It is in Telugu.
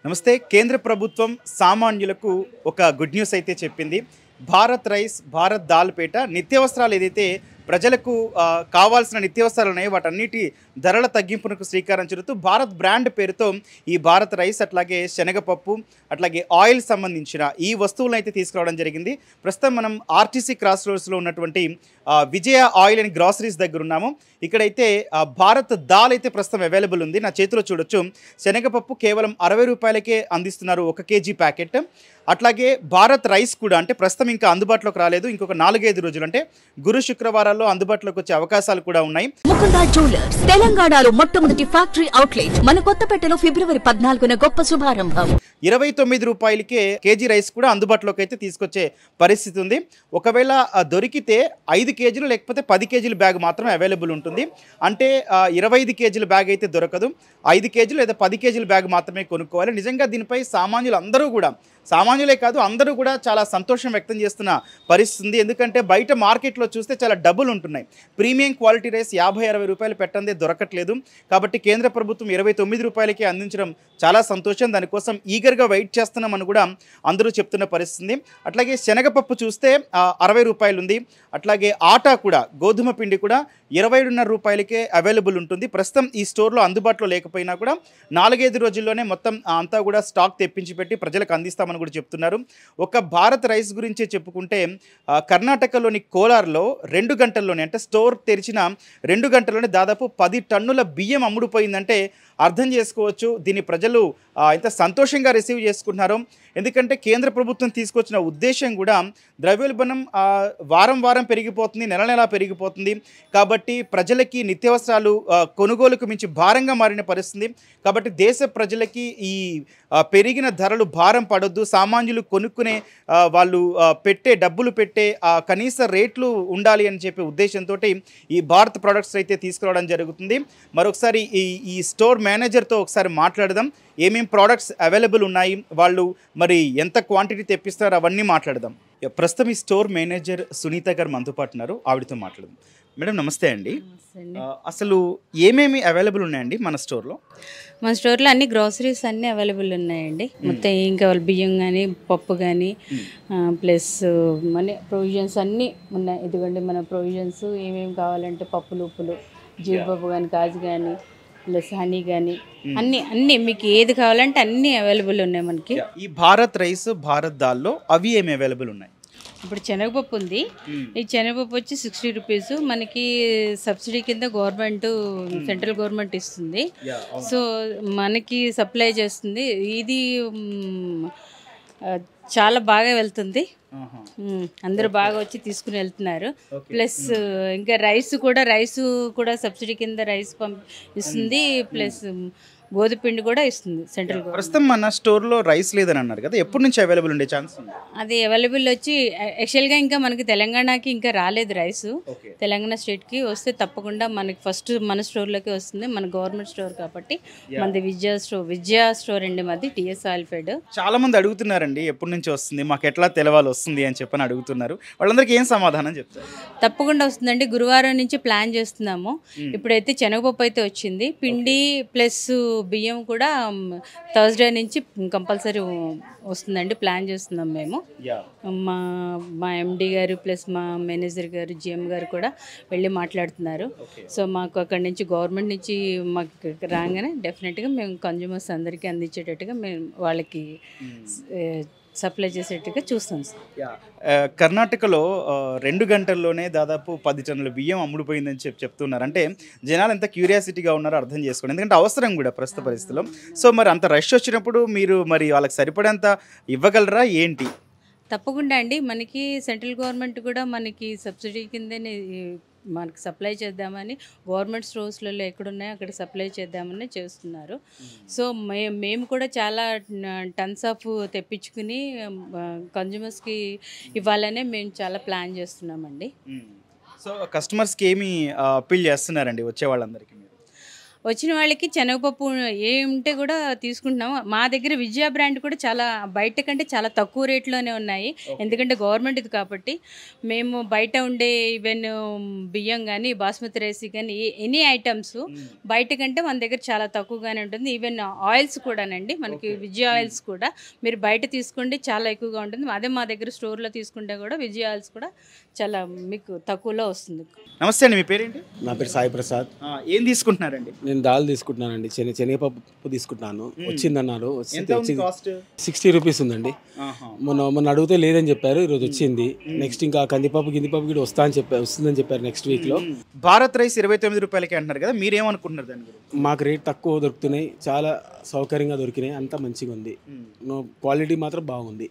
నమస్తే. కేంద్ర ప్రభుత్వం సామాన్యులకు ఒక గుడ్ న్యూస్ అయితే చెప్పింది. భారత్ రైస్, భారత్ దాల్ పేట నిత్యావసరాలు ఏదైతే ప్రజలకు కావాల్సిన నిత్యావసరాలు ఉన్నాయో వాటన్నిటి ధరల తగ్గింపునకు శ్రీకారం చుడుతూ భారత్ బ్రాండ్ పేరుతో ఈ భారత్ రైస్, అట్లాగే శనగపప్పు, అట్లాగే ఆయిల్ సంబంధించిన ఈ వస్తువులను అయితే తీసుకురావడం జరిగింది. ప్రస్తుతం మనం ఆర్టీసీ క్రాస్ రోడ్స్లో ఉన్నటువంటి విజయ ఆయిల్ అండ్ గ్రాసరీస్ దగ్గర ఉన్నాము. ఇక్కడైతే భారత్ దాల్ అయితే ప్రస్తుతం అవైలబుల్ ఉంది. నా చేతిలో చూడొచ్చు. శనగపప్పు కేవలం 60 రూపాయలకే అందిస్తున్నారు 1 కేజీ ప్యాకెట్. అట్లాగే భారత్ రైస్ కూడా అంటే ప్రస్తుతం ఇంకా అందుబాటులోకి రాలేదు. ఇంకొక 4-5 రోజులు అంటే గురు శుక్రవారాల్లో అందుబాటులోకి వచ్చే అవకాశాలు కూడా ఉన్నాయి. ముకుందా జ్యువెలర్స్ తెలంగాణలో మొట్టమొదటి ఫ్యాక్టరీ అవుట్లెట్ మన కొత్తపేటలో ఫిబ్రవరి 14న గొప్ప శుభారంభం. 29 రూపాయలకే కేజీ రైస్ కూడా అందుబాటులోకి అయితే తీసుకొచ్చే పరిస్థితి ఉంది. ఒకవేళ దొరికితే 5 కేజీలు లేకపోతే 10 కేజీల బ్యాగ్ మాత్రమే అవైలబుల్ ఉంటుంది. అంటే 25 కేజీల బ్యాగ్ అయితే దొరకదు. 5 కేజీలు లేదా 10 కేజీల బ్యాగ్ మాత్రమే కొనుక్కోవాలి. నిజంగా దీనిపై సామాన్యులే కాదు అందరూ కూడా చాలా సంతోషం వ్యక్తం చేస్తున్న పరిస్థితి ఉంది. ఎందుకంటే బయట మార్కెట్లో చూస్తే చాలా డబ్బులు ఉంటున్నాయి. ప్రీమియం క్వాలిటీ రైస్ 50-60 రూపాయలు పెట్టందే దొరకట్లేదు. కాబట్టి కేంద్ర ప్రభుత్వం 29 రూపాయలకే అందించడం చాలా సంతోషం. దానికోసం ఈగర్గా వెయిట్ చేస్తున్నామని కూడా అందరూ చెప్తున్న పరిస్థితి. అట్లాగే శనగపప్పు చూస్తే 60 రూపాయలు ఉంది. అట్లాగే ఆటా కూడా, గోధుమ పిండి కూడా 27.5 రూపాయలకే అవైలబుల్ ఉంటుంది. ప్రస్తుతం ఈ స్టోర్లో అందుబాటులో లేకపోయినా కూడా 4-5 రోజుల్లోనే మొత్తం అంతా కూడా స్టాక్ తెప్పించి పెట్టి ప్రజలకు అందిస్తామని కూడా చెప్తున్నారు. ఒక భారత్ రైస్ గురించే చెప్పుకుంటే కర్ణాటకలోని కోలార్లో 2 గంటల్లోనే అంటే స్టోర్ తెరిచిన 2 గంటల్లోనే దాదాపు 10 టన్నుల బియ్యం అమ్ముడుపోయిందంటే అర్థం చేసుకోవచ్చు దీన్ని ప్రజలు ఎంత సంతోషంగా రిసీవ్ చేసుకుంటున్నారో. ఎందుకంటే కేంద్ర ప్రభుత్వం తీసుకొచ్చిన ఉద్దేశం కూడా ద్రవ్యోల్బణం వారం వారం పెరిగిపోతుంది, నెల నెలా పెరిగిపోతుంది. కాబట్టి ప్రజలకి నిత్యావసరాలు కొనుగోలుకు మించి భారంగా మారిన పరిస్థితి. కాబట్టి దేశ ప్రజలకి ఈ పెరిగిన ధరలు భారం పడొద్దు, సామాన్యులు కొనుక్కునే వాళ్ళు డబ్బులు పెట్టే కనీస రేట్లు ఉండాలి అని చెప్పే ఉద్దేశంతో ఈ భారత్ ప్రొడక్ట్స్ అయితే తీసుకురావడం జరుగుతుంది. మరొకసారి ఈ స్టోర్ మేనేజర్తో ఒకసారి మాట్లాడదాం. ఏమేమి ప్రోడక్ట్స్ అవైలబుల్ ఉన్నాయి, వాళ్ళు మరి ఎంత క్వాంటిటీ తెప్పిస్తారో అవన్నీ మాట్లాడదాం. ప్రస్తుతం ఈ స్టోర్ మేనేజర్ సునీత గారు మనతో పాటు ఉన్నారు. ఆవిడతో మాట్లాడదాం. మేడం నమస్తే అండి. అసలు ఏమేమి అవైలబుల్ ఉన్నాయండి మన స్టోర్లో? మన స్టోర్లో అన్ని గ్రోసరీస్ అన్నీ అవైలబుల్ ఉన్నాయండి. మొత్తం ఏం కావాలి, బియ్యం కానీ, పప్పు కానీ, ప్లస్ మన ప్రొవిజన్స్ అన్నీ ఉన్నాయి. ఇదిగోండి మన ప్రొవిజన్స్ ఏమేమి కావాలంటే పప్పులు, ఉప్పులు, జీడిపప్పు కానీ, కాజు కానీ, ప్లస్ హనీ కానీ అన్నీ మీకు ఏది కావాలంటే అన్నీ అవైలబుల్ ఉన్నాయి మనకి. ఈ భారత్ రైస్, భారత్ దాల్లో అవి ఏమి అవైలబుల్ ఉన్నాయి? ఇప్పుడు శనగపప్పు ఉంది. ఈ శనగపప్పు వచ్చి 60 రూపీస్. మనకి సబ్సిడీ కింద గవర్నమెంట్, సెంట్రల్ గవర్నమెంట్ ఇస్తుంది. సో మనకి సప్లై చేస్తుంది. ఇది చాలా బాగా వెళ్తుంది. అందరూ బాగా వచ్చి తీసుకుని వెళ్తున్నారు. ప్లస్ ఇంకా రైస్ కూడా సబ్సిడీ కింద రైస్ ఇస్తుంది. ప్లస్ గోధుమ పిండి కూడా ఇస్తుంది సెంట్రల్ గవర్నమెంట్. ప్రస్తుతం మన స్టోర్లో రైస్ లేదని అన్నారు కదా, ఎప్పటి నుంచి అవైలబుల్ ఉండే ఛాన్స్ ఉంది? అది అవైలబుల్ వచ్చి యాక్చువల్గా ఇంకా మనకి తెలంగాణకి ఇంకా రాలేదు రైస్. తెలంగాణ స్టేట్కి వస్తే తప్పకుండా మనకి ఫస్ట్ మన స్టోర్లోకి వస్తుంది. మన గవర్నమెంట్ స్టోర్ కాబట్టి మనది విజయ స్టోర్ అండి. మాది టిఎస్ ఆయిల్ ఫెడ్. చాలా మంది అడుగుతున్నారండి ఎప్పటి నుంచి వస్తుంది, మాకు ఎట్లా తెలవాలి వస్తుంది అని చెప్పని అడుగుతున్నారు. వాళ్ళందరికీ ఏం సమాధానం చెప్తారు? తప్పకుండా వస్తుందండి. గురువారం నుంచి ప్లాన్ చేస్తున్నాము. ఇప్పుడైతే శనగపప్పు అయితే వచ్చింది. పిండి ప్లస్ బియ్యం కూడా థర్స్డే నుంచి కంపల్సరీ వస్తుందండి. ప్లాన్ చేస్తున్నాం మేము. మా ఎండి గారు ప్లస్ మా మేనేజర్ గారు, జిఎం గారు కూడా వెళ్ళి మాట్లాడుతున్నారు. సో మాకు అక్కడి నుంచి గవర్నమెంట్ నుంచి మాకు రాగానే డెఫినెట్గా మేము కన్జ్యూమర్స్ అందరికీ అందించేటట్టుగా మేము వాళ్ళకి సప్లై చేసేట్టుగా చూస్తాం సార్. కర్ణాటకలో 2 గంటల్లోనే దాదాపు 10 టన్నుల బియ్యం అమ్ముడుపోయిందని చెప్తున్నారు. అంటే జనాలు ఎంత క్యూరియాసిటీగా ఉన్నారో అర్థం చేసుకోండి. ఎందుకంటే అవసరం కూడా ప్రస్తుత పరిస్థితుల్లో. సో మరి అంత రష్ వచ్చినప్పుడు మీరు మరి వాళ్ళకి సరిపడేంత ఇవ్వగలరా ఏంటి? తప్పకుండా అండి. మనకి సెంట్రల్ గవర్నమెంట్ కూడా మనకి సబ్సిడీ కిందనే మనకి సప్లై చేద్దామని గవర్నమెంట్ స్టోర్స్లలో ఎక్కడున్నాయో అక్కడ సప్లై చేద్దామని చేస్తున్నారు. సో మేము కూడా చాలా టన్స్ ఆఫ్ తెప్పించుకుని కన్జ్యూమర్స్కి ఇవ్వాలనే మేము చాలా ప్లాన్ చేస్తున్నామండి. సో కస్టమర్స్కి ఏమి అప్పీల్ చేస్తున్నారండి వచ్చే వాళ్ళందరికీ? వచ్చిన వాళ్ళకి శనగపప్పు ఏ ఉంటే కూడా తీసుకుంటున్నాము. మా దగ్గర విజయ బ్రాండ్ కూడా చాలా బయట కంటే చాలా తక్కువ రేట్లోనే ఉన్నాయి, ఎందుకంటే గవర్నమెంట్ ఇది కాబట్టి. మేము బయట ఉండే ఈవెన్ బియ్యం కానీ బాస్మతి రైస్ కానీ ఎనీ ఐటమ్స్ బయట కంటే మన దగ్గర చాలా తక్కువగానే ఉంటుంది. ఈవెన్ ఆయిల్స్ కూడానండి, మనకి విజయ ఆయిల్స్ కూడా మీరు బయట తీసుకోండి చాలా ఎక్కువగా ఉంటుంది. అదే మా దగ్గర స్టోర్లో తీసుకుంటే కూడా విజయ ఆయిల్స్ కూడా చాలా మీకు తక్కువలో వస్తుంది. నమస్తే అండి, మీ పేరేంటి? నా పేరు సాయి ప్రసాద్. ఏం తీసుకుంటున్నారండి? నేను దాల్ తీసుకుంటున్నానండి, శనగపప్పు తీసుకుంటున్నాను. వచ్చిందన్నారు, ఎంత ఉంది కాస్ట్? 60 రూపీస్ ఉందండి. మొన్న అడిగితే లేదని చెప్పారు, ఈరోజు వచ్చింది. నెక్స్ట్ ఇంకా గిదిపప్పు కూడా వస్తుందని చెప్పారు నెక్స్ట్ వీక్ లో. భారత్ రైస్ 29 రూపాయలకి అంటున్నారు కదా, మీరేమనుకుంటున్నారు దాని గురించి? మాకు రేట్ తక్కువ దొరుకుతున్నాయి, చాలా సౌకర్యంగా దొరికినాయి, అంతా మంచిగా ఉంది, క్వాలిటీ మాత్రం బాగుంది.